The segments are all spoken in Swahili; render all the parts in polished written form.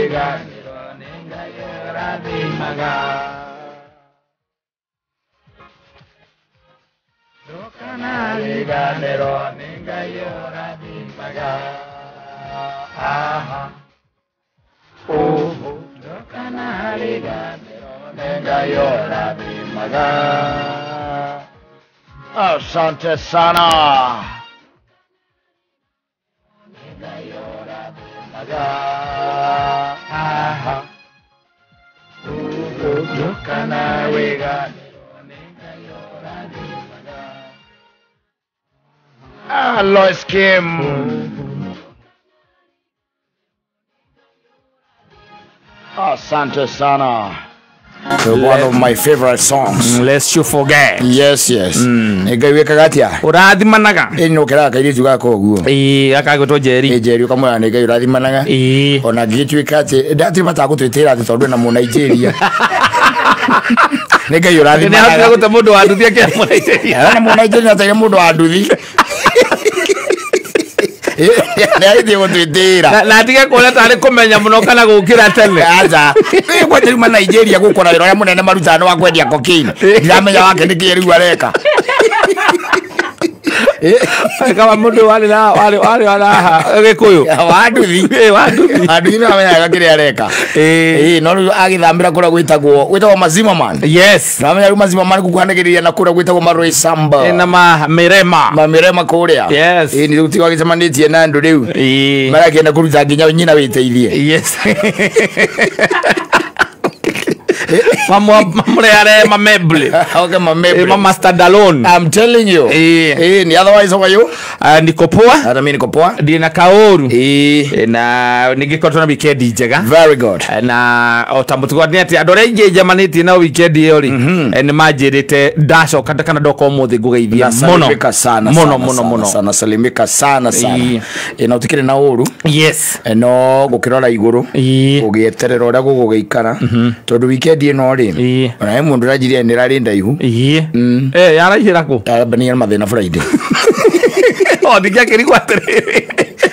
wiganiro ningayo rathimaga Dukana wiganiro ningayo rathimaga Aha Dukana wiganiro ningayo rathimaga Asante sana ningayo rathimaga Aha Dukana wiganiro ningayo rathimaga Lois Kim Asante sana. One of my favorite songs. Lest you forget. Yes. Negaiweka gatia. Urathimanaga. Eno kera kairitu gako guo. Akagotwo Jerry. Jerry ukamwa negai urathimanaga. Ona gitwika ati ndati bata gutwitira ati tondu na mu Nigeria. Negai urathimanaga. Nĩ gũte mũndũ wa nduthi akĩra mu Nigeria. Na mu Nigeria ta mũndũ wa nduthi. Na atige kũrĩa tarĩ kũmenya mũno kana gũkĩra tene. Aja. Kwa tuma Nigeria gũkora wĩra mũnene marutano wa kwendia cocaine. Ndiramenya wake nĩ kĩrĩu areka. Kama mũndũ wale Gĩkũyũ. Wanduthi na menya kĩrĩa areka. No rĩu agĩthambĩra kũrĩa gwĩtagwo Mazima Man. Yes. Na menya Mazima Man kukuhanagĩrĩria na kũrĩa gwĩtagwo Maroi Samba. Na Mirema kũrĩa. Yes. Nĩ rĩu tiga gĩcemanĩtie na andũ rĩu. Marakĩenda kũruta nginya nyina wĩteithie. Yes. Mamure mameble. Okay, mameble. Mama Stadalone. I'm telling you. Ni otherwise how are you? Niko poa. Hata mimi niko poa. Ndina kaoru. Na nigikotona weekend njega. Very good. Na otambutuko ni ati andore inge jamaniti na weekend iyo ri. Ni majirite dasho kana doko muthi gugeithia muno. Sana salimika sana. Na utikire na uru. Yes. No gukirora iguru. Ugieterera ora gugeikara. Tondu weekend ino ri. Ona mundu rajiria ni rari ndaihu. Yarahira ku. Bani mathina Friday. Ndikia kirikwa atiriri.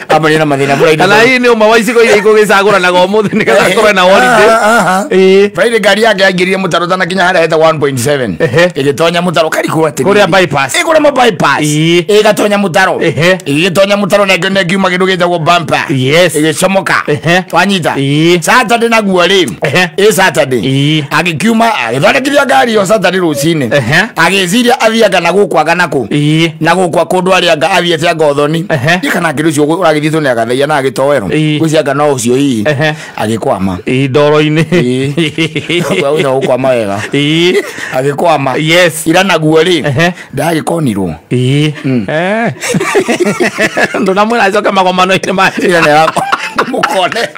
Abani na mathina Friday. Ala hii ni umawaici ko ile igugicagura na gomuthi ni kaza kore na holiday. Friday gari yake agirie mutaro tana kinya hara eta 1.7. Igitonya mutaro kari ku ati. Kuria bypass. Igura mo bypass. Igatonya mutaro. Igitonya mutaro na ngene ngiuma kindu gitagwo bumper. Yes. Igicomoka. Twanyita. Saturday na guari. Saturday. Agikiuma agithondekiria gari yo Saturday rucine. Agiciria athiaga na gukwaga nako. Na gukwa kundu ari anga athiete anga Othoni. Ikana kindu cio uragithitwo ni agathaia na agitowero. Gucianga no ucio hii. Agikwama. Ndoro-ini. Kwa uno ukwama wega. Agikwama. Yes. Ira na guari. Ndagikonirwo. Ndo namwe azoka magomano ine ma. Ira ne yako. Mukone.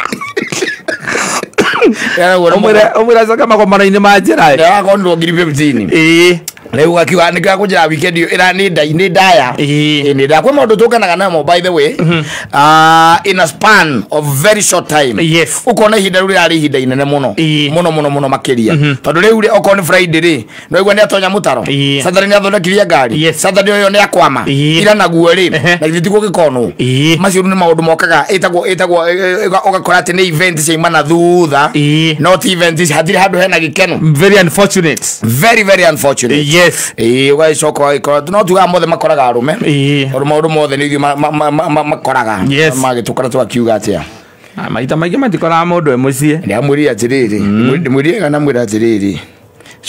Omwira azoka magomano ine ma njira. Ya konirwo ngiri 15. Leo akiwa nika kuja weekend ira ni ndaya ni nda kwa maundu tukanaga namo by the way in a span of very short time. Yes. Ukona ihinda ruri ari ihinda inene muno makiria tondu riu ri okoni Friday ri no igwa ni atonya mutaro Saturday ni athondekiria ngari Saturday yo ni akwama ira naguo ri na ithitiko gikono macio ni maundu mokaga etagwo ogakora ati ni event cia imana thutha not event hadiri handu hena gikeno. Very unfortunate. Very unfortunate. Yes. Wa icoko ikora no tuga mothe makoraga arume. Maundu mothe ni makoraga magitukara twakiuga atia. Maita maige matikoraga mundu e mucie. Ni amuri atiriri. Muri kana mwira atiriri.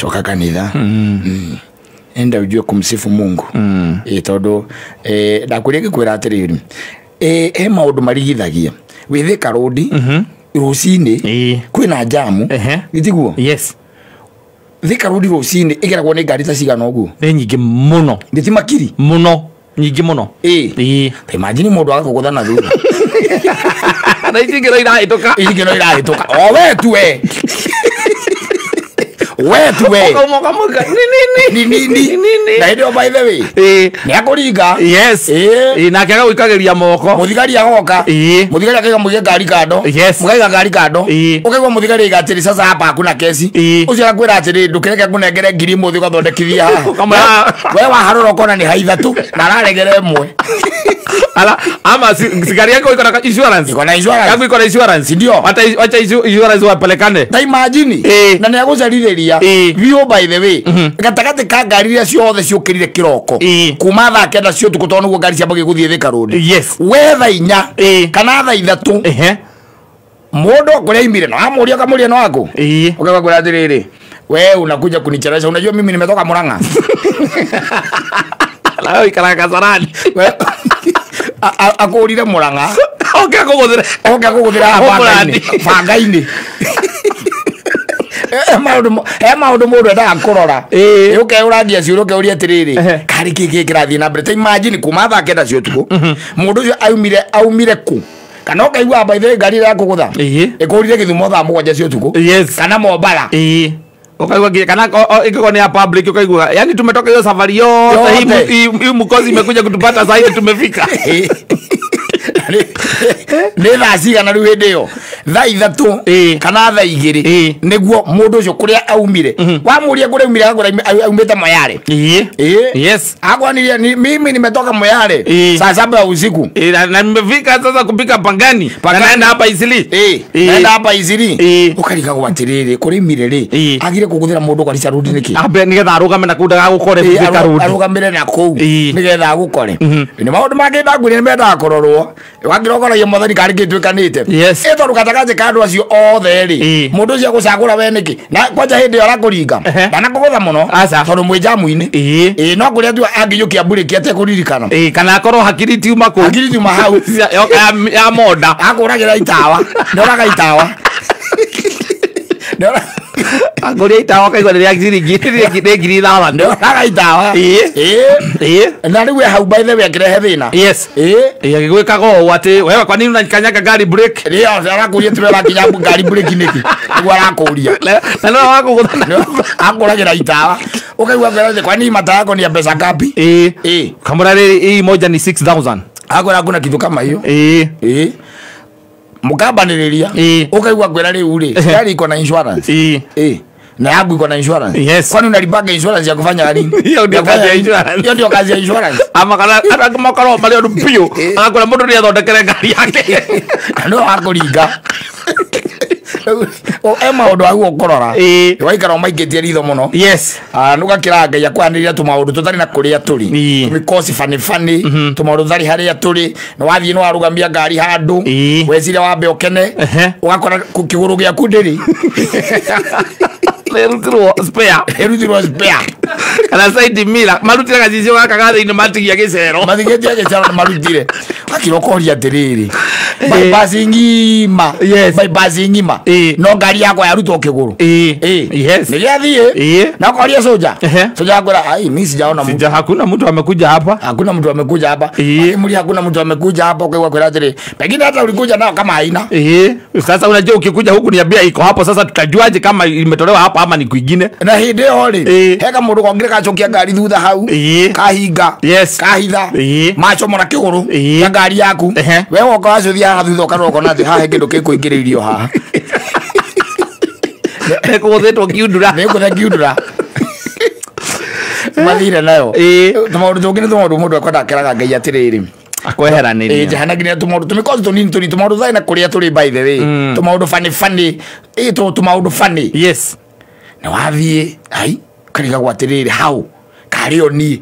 Coka kanitha. Enda ujue kumsifu Mungu. Tondu ndakuria gikwira atiriri. Maundu marigithagia. Withika rodi. Rucini. Kwina jamu. Gitiguo. Yes. Thika rodi rucini igeragwo ni ngari ta cigana uguo. Ni nyingi muno. Nditi makiri. Muno. Nyingi muno. Imagine mundu agakugutha na thutha. Na igiro irahituka. O we tu we. wetu we Ukamoka moka nini na ndio by the way ni akuringa yes na akaga gwikageria moko muthigari agoka muthigari akaga muge ngari kando mugaiga ngari kando ukaigwa muthigari igatiri sasa hapa hakuna kesi ucio akwira atiri ndukireke kunengere ngiri muthi ugathondekithia haha we waharura ukona ni haitha tu na araregere mwe ala ama sigari yako iko na insurance yako iko na insurance ndio wacha insurance wapelekane ta imagine na ni aguzaririria view by the way gatakate ka ngari ria ciothe ciukirire kiroko kuma tha kenda cio tukuto nugo ngari ciambagie guthie Thika Road we tha inya kana tha ithatu mundu kuria imire no amuria kamuria no wako ukaga kuria atiriri we unakuja kunicheresha unajua mimi nimetoka Murang'a lao ikara Kasarani akurire Murang'a kuguthira bangaini maundu mundu endaga kurora uke uragia ciuru uke uria atiriri kari kiki kirathie na mbere ta imagine kuma tha kenda cio tuku mundu ucio aumire ku kana ukaigua by the ngari ya kugutha ikurire Githumo tha mugwanja cio tuku kana Mombala ukaigua kana ikiko ni ya public ukaigua yani tumetoka hiyo safari yote hii mkozi imekuja kutupata sasa hivi tumefika ni tha cigana riu hindi iyo tha ithatu kana tha igiri niguo mundu ucio kuria aumire wamuria kuria aumire agora aumite Moyale yes agwaniria mimi nimetoka Moyale saa 7 ya usiku na nimefika sasa kupika Pangani naenda hapa Isili naenda hapa Isili ukariga gwatiriri kuri imire ri agire kuguthira mundu kwa Thika Road niki abe nigetha arugame na kuda gukore Thika Road arugamire na kuu nigetha gukore ni maundu mangĩ ndagwire nimendaga kurorwo wagirogoragia mothani kari gitwikanite ito rukatakaje kandu acio othe ri mundu ucio gucagura we niki na kwanja hindi arakuringa na kugutha muno tondu mwi jamu-ini no kuria tu angiyukia buriki ate kuririkana kana akorwo hakiri tiuma ku hakiri tiuma hau ya moda akuragira itawa ndoraga itawa agoria itawa kaigwa ria ngiri thawa ndoraga itawa na riu hau by the way akirehe thina agigwikaga o ati wewe kwa nini unakanyaga gari break rio arakuria turera kinya gari break niki niguo arakuria na no wakugutha akuragira itawa ukaigwa kwa nini mata yako ni ya pesa ngapi kamera hii moja ni 6000 agora kuna kitu kama hiyo mukambaniriria ukaigwa kwera riu ri gari iko na insurance na yangu iko na insurance kwani unalipaga insurance ya kufanya nini hiyo ndio kazi ya insurance hiyo ndio kazi ya insurance ama kana kama karo mali ndo pio akora mundu ria thondekere ngari yake no akuringa ema odo agu okorora waikara maigetie ritho muno nuga kiranga ya kwaniriria tumaundu tutari na kuria turi because fani tumaundu thari haria turi no wathie no arugamia ngari handu wecire wambe okene ugakora kiguru gia kundiri erutirwo spare kana side mira marutira gacicio gaka gathiini matigia gicero mathigetie gicero na marutire akirokoria atiriri bypass ngima bypass ngima no ngari yakwa yarutwo kiguru nigiathie na kwaria soja akora ai mimi sijaona mtu hakuna mtu amekuja hapa muri hakuna mtu amekuja hapa ukaigwa kwera atiri pengine hata ulikuja nao kama haina sasa unajua ukikuja huku niambia iko hapo sasa tutajuaje kama imetolewa hapa ama ni kwingine na hindi yo ri heka mundu kongire kachokia ngari thutha hau kahinga kahitha macho mora kiguru ya ngari yaku we woka wacuthia haha thutha ukaroko nathi haha kindu kikuingiririo haha nekuguthetwo kiundura mathire nayo tumaundu tungine tumaundu mundu akwenda akeraga ngai atiriri akweheraniria jahanagiria tumaundu tumikozi tunini turi tumaundu thai na kuria turi by the way tumaundu funny tumaundu funny na wathie ai kariga gwatiriri hau kario ni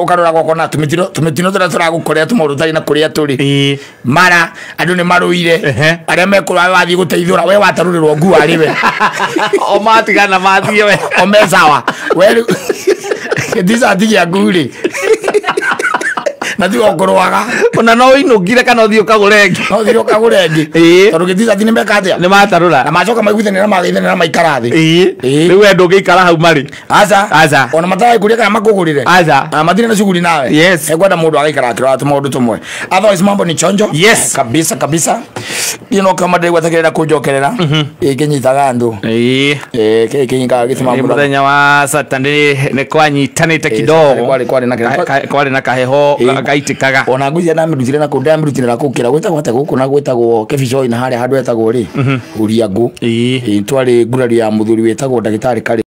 ukarora gwakona tumitino tira turagukorea tumaundu thai na kuria turi mara andu ni maruire aria mekura wathie guteithura we watarurirwo ngu ariwe o matigana mathie we omesawa we ndisa tigia nguri na tiga kurwaga ona no inugire kana uthio kagurengi no thiro kagurengi tondu githiga thini meka atia ni matarura na macoka maiguithanira magithanira maikara thi riu endo gikara hau mari aza ona matara kuria kana makugurire mathire na shughuli nawe ekwenda mundu agaikara akira maundu tumwe otherwise mambo ni chonjo kabisa kama ndegwa takirira kunjokerera ikinyitaga andu kinga githima muthenya wa Saturday ni kwanyitanite kidogo kwari na kaheho gaitikaga ona nguzia na mirutire na kunda mirutire na kukira gwetagwo guku na gwetagwo kebishoi na haria handu etagwo ri uria ngu twari ngurari ya muthuri wetagwo ndagitari kari